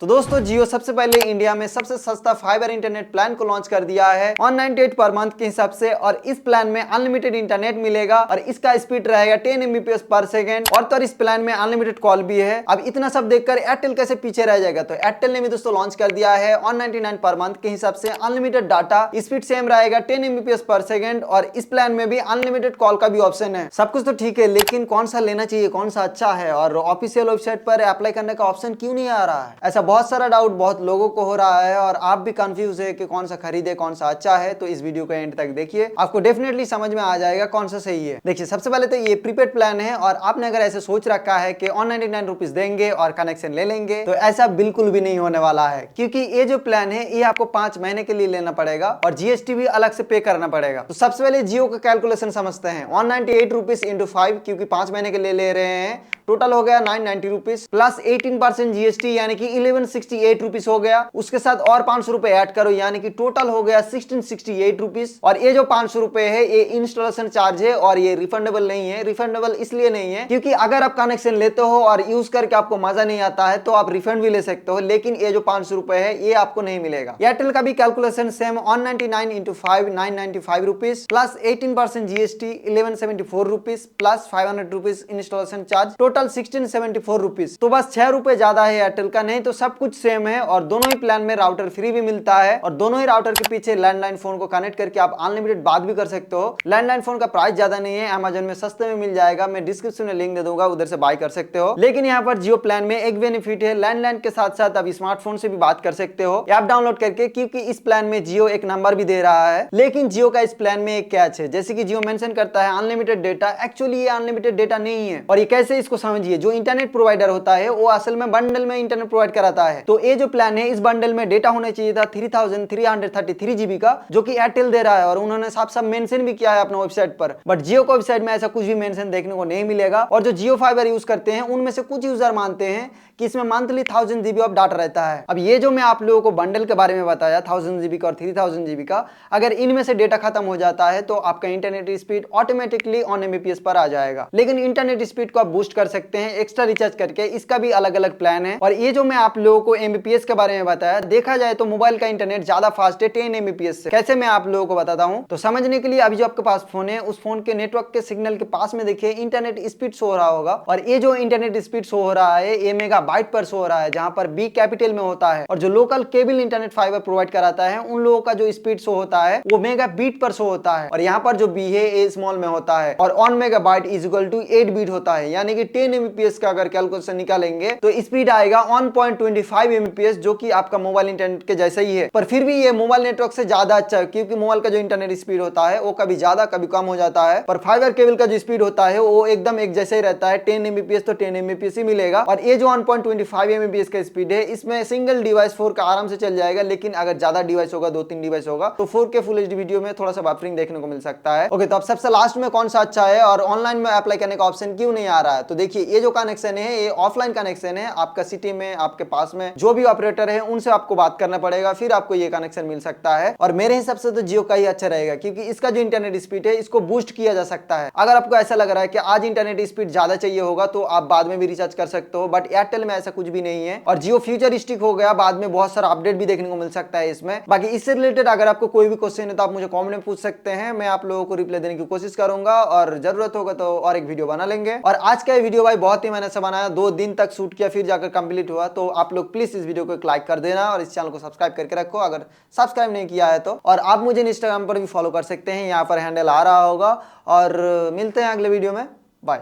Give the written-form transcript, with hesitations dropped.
तो दोस्तों जियो सबसे पहले इंडिया में सबसे सस्ता फाइबर इंटरनेट प्लान को लॉन्च कर दिया है 198 पर मंथ के हिसाब से। और इस प्लान में अनलिमिटेड इंटरनेट मिलेगा और इसका स्पीड रहेगा 10 Mbps पर सेकंड। और तो इस प्लान में अनलिमिटेड कॉल भी है। अब इतना सब देखकर एयरटेल कैसे पीछे रह जाएगा, तो एयरटेल ने भी दोस्तों लॉन्च कर दिया है 199 पर मंथ के हिसाब से अनलिमिटेड डाटा, स्पीड सेम रहेगा 10 Mbps पर सेकंड। और इस प्लान में भी अनलिमिटेड कॉल का भी ऑप्शन है। सब कुछ तो ठीक है, लेकिन कौन सा लेना चाहिए, कौन सा अच्छा है और ऑफिशियल वेबसाइट पर अप्लाई करने का ऑप्शन क्यों नहीं आ रहा है, ऐसा बहुत सारा डाउट बहुत लोगों को हो रहा है और आप भी कंफ्यूज है कि कौन सा खरीदे कौन सा अच्छा है। तो इस वीडियो को एंड तक देखिए, आपको डेफिनेटली समझ में आ जाएगा कौन सा सही है। देखिए सबसे पहले तो ये प्रीपेड प्लान है और आपने अगर ऐसे सोच रखा है कि 199 रुपीज देंगे और कनेक्शन ले लेंगे, तो ऐसा बिल्कुल भी नहीं होने वाला है। क्योंकि ये जो प्लान है ये आपको 5 महीने के लिए लेना पड़ेगा और जीएसटी भी अलग से पे करना पड़ेगा। तो सबसे पहले जियो का कैलकुलेशन समझते हैं। 198 रुपीज इंटू 5, क्योंकि 5 महीने के लिए ले रहे हैं, टोटल हो गया 990 रुपीज प्लस 18% जीएसटी यानी कि 1168 रुपीज हो गया। उसके साथ और 500 रुपए ऐड करो यानी कि टोटल हो गया 1668 रुपीज। और ये जो 500 रुपए है ये इंस्टॉलेशन चार्ज है और ये रिफंडेबल नहीं है। रिफंडेबल इसलिए नहीं है क्योंकि अगर आप कनेक्शन लेते हो और यूज करके आपको मजा नहीं आता है तो आप रिफंड भी ले सकते हो, लेकिन ये जो 500 रुपए है ये आपको नहीं मिलेगा। एयरटेल का भी calculation same 199 into 5 995 rupees plus 18% GST 1174 rupees plus 500 rupees installation charge, total 1674 rupees. तो बस 6 रुपए ज्यादा है एयरटेल का, नहीं तो सब कुछ सेम है। और दोनों ही प्लान में राउटर फ्री भी मिलता है और दोनों ही राउटर के पीछे लैंडलाइन फोन को कनेक्ट करके आप अनलिमिटेड बात भी कर सकते हो। लैंडलाइन फोन का प्राइस ज्यादा नहीं है, अमेजन में सस्ते में मिल जाएगा, मैं डिस्क्रिप्शन में लिंक दे दूंगा, उधर से बाय कर सकते हो। लेकिन यहाँ पर जियो प्लान में एक बेनिफिट है, लैंडलाइन के साथ साथ आप स्मार्टफोन से भी बात कर सकते हो ऐप डाउनलोड करके, क्योंकि इस प्लान में जियो एक नंबर भी दे रहा है। लेकिन जियो का इस प्लान में एक कैच है, जैसे कि जियो मेंशन करता है अनलिमिटेड डेटा, एक्चुअली ये अनलिमिटेड डेटा नहीं है। और ये कैसे, इसको समझिए। जो इंटरनेट प्रोवाइडर होता है वो असल में बंडल में इंटरनेट प्रोवाइड कराता है। तो ये जो प्लान है इस बंडल में डेटा होना चाहिए था 3333 जीबी का, जो कि एयरटेल दे रहा है और उन्होंने साफ साफ मेंशन भी किया है अपने वेबसाइट पर। बट जियो को वेबसाइट में ऐसा कुछ भी मेंशन देखने को नहीं मिलेगा। और जो जियो फाइबर यूज करते हैं उनमें से कुछ यूजर मानते हैं कि इसमें मंथली 1000 जीबी ऑफ डाटा रहता है। अब ये जो मैं आप लोगों को बंडल के बारे में बताया 1000 जीबी का और 3000 जीबी का, अगर इनमें से डेटा खत्म हो जाता है तो आपका इंटरनेट स्पीड ऑटोमेटिकली 1 Mbps पर आ जाएगा। लेकिन इंटरनेट स्पीड को आप बूस्ट कर सकते हैं एक्स्ट्रा रिचार्ज करके, इसका भी अलग अलग प्लान है। और ये जो मैं आप लोगों को Mbps के बारे में बताया, देखा जाए तो मोबाइल का इंटरनेट ज्यादा फास्ट है 10 Mbps से। कैसे मैं आप लोगों को बताता हूं, तो समझने के लिए अभी जो आपके पास फोन है उस फोन के नेटवर्क के सिग्नल के पास में देखिए इंटरनेट स्पीड शो हो रहा होगा। और ये जो इंटरनेट स्पीड शो हो रहा है ये मेगाबाइट पर शो हो रहा है, जहां पर बी कैपिटल में होता है। और जो local cable internet fibre provide कराता है उन लोगों का जो स्पीड शो होता है वो मेगाबीट पर शो होता है। और यहाँ पर जो बी है ए स्मॉल में होता है और 1 megabyte is equal to 8 bit होता है, यानी कि 10 Mbps का अगर कैलकुलेशन निकालेंगे तो स्पीड आएगा 1.25 Mbps, जो कि आपका मोबाइल इंटरनेट के जैसा ही है। पर फिर भी ये मोबाइल नेटवर्क से ज्यादा अच्छा है, क्योंकि मोबाइल का जो इंटरनेट स्पीड होता है वो कभी ज्यादा कभी कम हो जाता है। पर फाइबर केबल का जो स्पीड होता है वो एकदम एक जैसा ही रहता है, 10 Mbps तो 10 Mbps ही मिलेगा। और ये जो 1.25 Mbps का स्पीड है इसमें सिंगल डिवाइस 4 आराम से चल जाएगा, लेकिन अगर ज्यादा डिवाइस होगा 2-3 डिवाइस होगा तो 4K फुल एचडी वीडियो में थोड़ा सा बफरिंग देखने को मिल सकता है। ओके, तो अब सबसे लास्ट में कौन सा अच्छा है और ऑनलाइन में अप्लाई करने का ऑप्शन क्यों नहीं आ रहा है, तो देखिए ये जो कनेक्शन है ये ऑफलाइन कनेक्शन है। आपका सिटी में आपके पास में जो भी ऑपरेटर है उनसे आपको बात करना पड़ेगा, फिर आपको ये कनेक्शन मिल सकता है। और मेरे हिसाब से तो जियो का ही अच्छा रहेगा, क्योंकि इसका जो इंटरनेट स्पीड है इसको बूस्ट किया जा सकता है। अगर आपको ऐसा लग रहा है कि आज इंटरनेट स्पीड ज्यादा चाहिए होगा तो आप बाद में भी रिचार्ज कर सकते हो, बट एयरटेल में ऐसा कुछ भी नहीं है। और जियो फ्यूचरिस्टिक हो गया, बाद में बहुत सारा अपडेट भी देखने को मिल सकता है इसमें। बाकी इससे रिलेटेड अगर आपको कोई भी क्वेश्चन है तो आप मुझे कमेंट में पूछ सकते हैं, मैं आप लोगों को रिप्लाई देने की कोशिश करूंगा और जरूरत होगा तो और एक वीडियो बना लेंगे। और आज का वीडियो भाई बहुत ही मेहनत से बनाया, 2 दिन तक शूट किया फिर जाकर कंप्लीट हुआ। तो आप लोग प्लीज इस वीडियो को एक लाइक कर देना और इस चैनल को सब्सक्राइब करके रखो अगर सब्सक्राइब नहीं किया है तो। और आप मुझे इंस्टाग्राम पर भी फॉलो कर सकते हैं, यहाँ पर हैंडल आ रहा होगा। और मिलते हैं अगले वीडियो में, बाय।